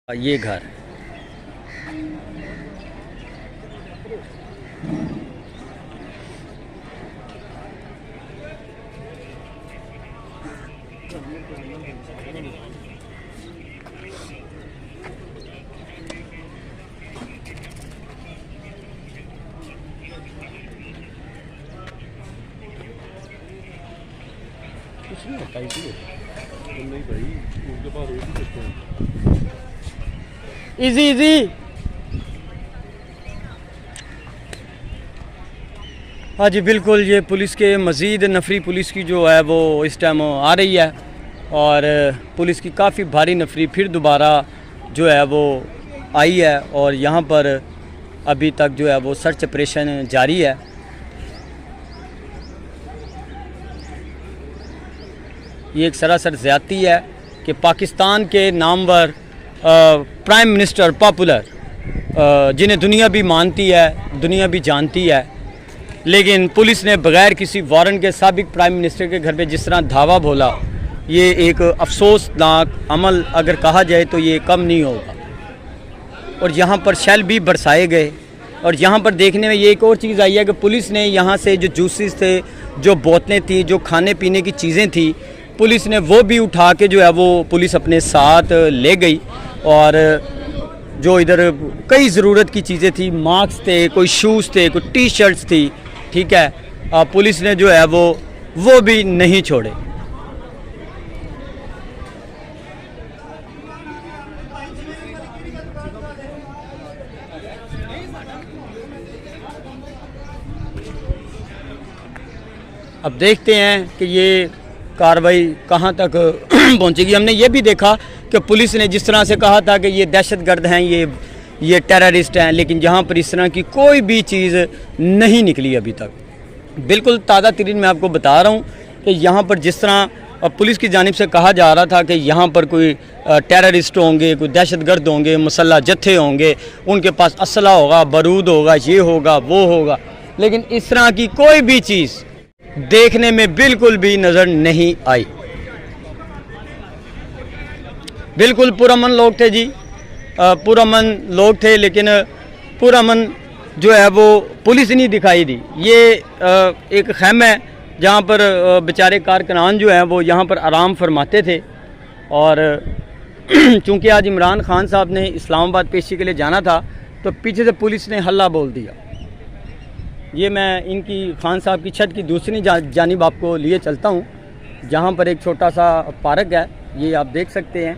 ये घर कुछ नहीं होता इसीलिए नहीं भाई उनके पास रोक ही सकते हैं। Easy easy. हाँ जी बिल्कुल, ये पुलिस के मज़ीद नफरी पुलिस की जो है वो इस टाइम आ रही है और पुलिस की काफ़ी भारी नफरी फिर दोबारा जो है वो आई है और यहाँ पर अभी तक जो है वो सर्च ऑपरेशन जारी है। ये एक सरासर ज़्यादती है कि पाकिस्तान के नामवर प्राइम मिनिस्टर पॉपुलर जिन्हें दुनिया भी मानती है, दुनिया भी जानती है, लेकिन पुलिस ने बग़ैर किसी वारंट के साबिक प्राइम मिनिस्टर के घर पे जिस तरह धावा बोला, ये एक अफसोसनाक अमल अगर कहा जाए तो ये कम नहीं होगा। और यहाँ पर शेल भी बरसाए गए और यहाँ पर देखने में ये एक और चीज़ आई है कि पुलिस ने यहाँ से जो जूसेस थे, जो बोतलें थी, जो खाने पीने की चीज़ें थी, पुलिस ने वो भी उठा के जो है वो पुलिस अपने साथ ले गई। और जो इधर कई ज़रूरत की चीज़ें थी, मास्क थे, कोई शूज़ थे, कोई टी शर्ट्स थी, ठीक है, पुलिस ने जो है वो भी नहीं छोड़े। अब देखते हैं कि ये कार्रवाई कहाँ तक पहुँचेगी। हमने ये भी देखा कि पुलिस ने जिस तरह से कहा था कि ये दहशतगर्द हैं, ये टेररिस्ट हैं, लेकिन यहाँ पर इस तरह की कोई भी चीज़ नहीं निकली अभी तक। बिल्कुल ताज़ा तरीन मैं आपको बता रहा हूँ कि यहाँ पर जिस तरह पुलिस की जानिब से कहा जा रहा था कि यहाँ पर कोई टेररिस्ट होंगे, कोई दहशतगर्द होंगे, मुसल्लह जत्थे होंगे, उनके पास असला होगा, बारूद होगा, ये होगा, वो होगा, लेकिन इस तरह की कोई भी चीज़ देखने में बिल्कुल भी नज़र नहीं आई। बिल्कुल पुरअमन लोग थे जी, पुरअमन लोग थे, लेकिन पुरअमन जो है वो पुलिस नहीं दिखाई दी। ये एक खैम है जहाँ पर बेचारे कारकुनान जो हैं वो यहाँ पर आराम फरमाते थे। और चूँकि आज इमरान खान साहब ने इस्लामाबाद पेशी के लिए जाना था तो पीछे से पुलिस ने हल्ला बोल दिया। ये मैं इनकी खान साहब की छत की दूसरी जानिब आपको लिए चलता हूँ, जहाँ पर एक छोटा सा पार्क है, ये आप देख सकते हैं।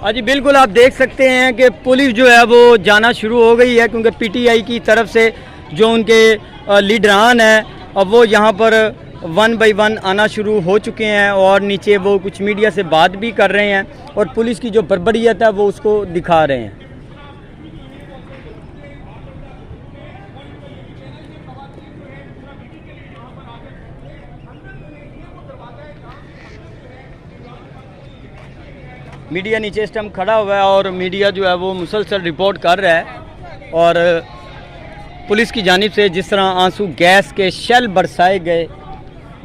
हाँ जी बिल्कुल, आप देख सकते हैं कि पुलिस जो है वो जाना शुरू हो गई है, क्योंकि पीटीआई की तरफ से जो उनके लीडरान हैं अब वो यहाँ पर 1 बाय 1 आना शुरू हो चुके हैं और नीचे वो कुछ मीडिया से बात भी कर रहे हैं और पुलिस की जो बर्बरियत है वो उसको दिखा रहे हैं। मीडिया नीचे इस टाइम खड़ा हुआ है और मीडिया जो है वो मुसलसल रिपोर्ट कर रहा है और पुलिस की जानिब से जिस तरह आंसू गैस के शेल बरसाए गए,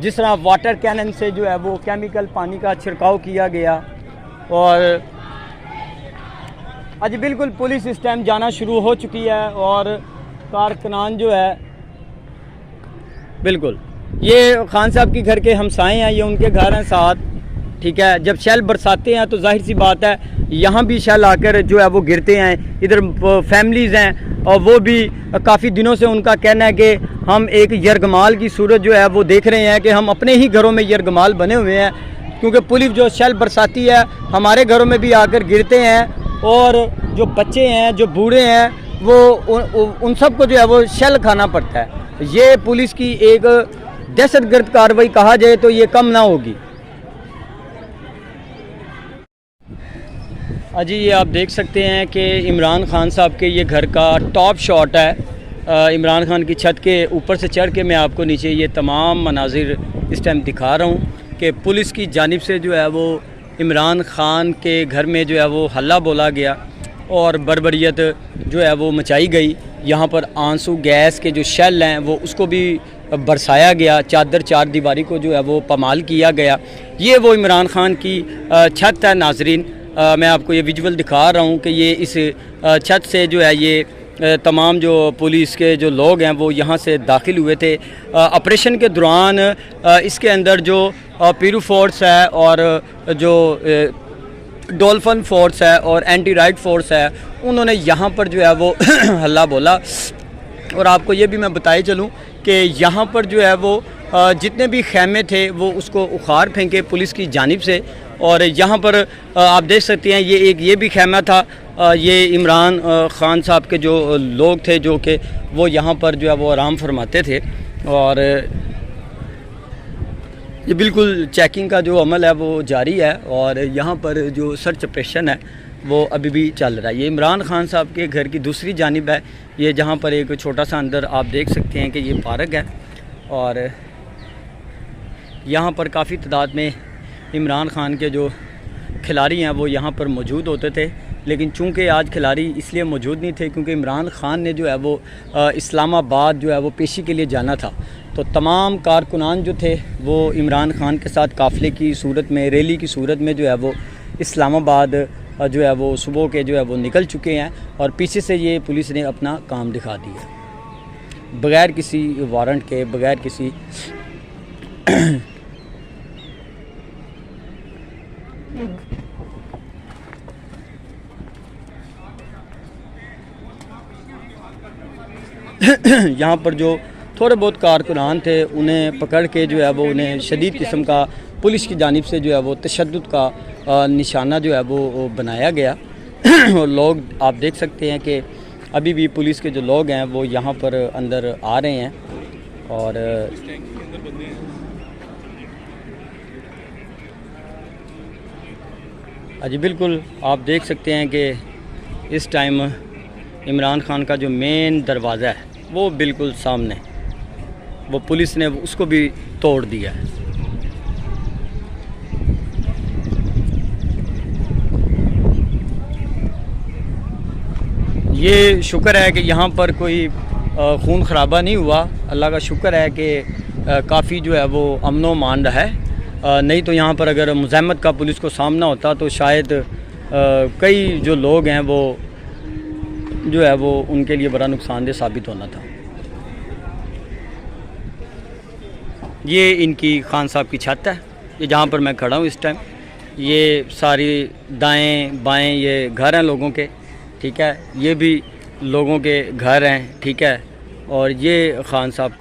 जिस तरह वाटर कैनन से जो है वो केमिकल पानी का छिड़काव किया गया। और आज बिल्कुल पुलिस इस टाइम जाना शुरू हो चुकी है और कारकुनान जो है, बिल्कुल ये खान साहब के घर के हमसाए हैं, ये उनके घर हैं साथ, ठीक है। जब शेल बरसाते हैं तो जाहिर सी बात है यहाँ भी शेल आकर जो है वो गिरते हैं। इधर फैमिलीज़ हैं और वो भी काफ़ी दिनों से उनका कहना है कि हम एक यरगमाल की सूरत जो है वो देख रहे हैं कि हम अपने ही घरों में यरगमाल बने हुए हैं, क्योंकि पुलिस जो शेल बरसाती है हमारे घरों में भी आकर गिरते हैं और जो बच्चे हैं, जो बूढ़े हैं, वो उन सबको जो है वो शेल खाना पड़ता है। ये पुलिस की एक दहशतगर्द कार्रवाई कहा जाए तो ये कम ना होगी। अजी ये आप देख सकते हैं कि इमरान खान साहब के ये घर का टॉप शॉट है। इमरान खान की छत के ऊपर से चढ़ के मैं आपको नीचे ये तमाम मनाजिर इस टाइम दिखा रहा हूँ कि पुलिस की जानिब से जो है वो इमरान ख़ान के घर में जो है वो हल्ला बोला गया और बर्बरियत जो है वो मचाई गई। यहाँ पर आंसू गैस के जो शेल हैं वो उसको भी बरसाया गया, चादर चार दीवारी को जो है वो पमाल किया गया। ये वो इमरान ख़ान की छत है नाजरीन। मैं आपको ये विजुअल दिखा रहा हूँ कि ये इस छत से जो है ये तमाम जो पुलिस के जो लोग हैं वो यहाँ से दाखिल हुए थे। ऑपरेशन के दौरान इसके अंदर जो पीरू फोर्स है और जो डॉल्फिन फोर्स है और एंटी राइट फोर्स है, उन्होंने यहाँ पर जो है वो हल्ला बोला। और आपको ये भी मैं बताए चलूँ कि यहाँ पर जो है वो जितने भी खैमे थे वो उसको उखाड़ फेंके पुलिस की जानिब से। और यहाँ पर आप देख सकते हैं ये भी खैमा था। ये इमरान ख़ान साहब के जो लोग थे जो कि वो यहाँ पर जो है वो आराम फरमाते थे। और ये बिल्कुल चेकिंग का जो अमल है वो जारी है और यहाँ पर जो सर्च ऑपरेशन है वो अभी भी चल रहा है। ये इमरान ख़ान साहब के घर की दूसरी जानिब है, ये जहाँ पर एक छोटा सा अंदर आप देख सकते हैं कि ये पार्क है। और यहाँ पर काफ़ी तादाद में इमरान ख़ान के जो खिलाड़ी हैं वो यहाँ पर मौजूद होते थे, लेकिन चूँकि आज खिलाड़ी इसलिए मौजूद नहीं थे क्योंकि इमरान ख़ान ने जो है वो इस्लामाबाद जो है वो पेशी के लिए जाना था। तो तमाम कारकुनान जो थे वो इमरान ख़ान के साथ काफ़िले की सूरत में, रैली की सूरत में जो है वो इस्लामाबाद जो है वो सुबह के जो है वो निकल चुके हैं। और पीछे से ये पुलिस ने अपना काम दिखा दिया बग़ैर किसी वारंट के, बग़ैर किसी यहाँ पर जो थोड़े बहुत कारकुनान थे उन्हें पकड़ के जो है वो उन्हें शदीद किस्म का पुलिस की जानिब से जो है वो तशद्दुद का निशाना जो है वो बनाया गया। और लोग आप देख सकते हैं कि अभी भी पुलिस के जो लोग हैं वो यहाँ पर अंदर आ रहे हैं। और अजी बिल्कुल आप देख सकते हैं कि इस टाइम इमरान ख़ान का जो मेन दरवाज़ा है वो बिल्कुल सामने, वो पुलिस ने उसको भी तोड़ दिया है। ये शुक्र है कि यहाँ पर कोई खून खराबा नहीं हुआ। अल्लाह का शुक्र है कि काफ़ी जो है वो अमनो मान रहा है। नहीं तो यहाँ पर अगर मुज़ाहमत का पुलिस को सामना होता तो शायद कई जो लोग हैं वो जो है वो उनके लिए बड़ा नुकसानदेह साबित होना था। ये इनकी खान साहब की छत है, ये जहाँ पर मैं खड़ा हूँ इस टाइम। ये सारी दाएं बाएं ये घर हैं लोगों के, ठीक है, ये भी लोगों के घर हैं, ठीक है। और ये खान साहब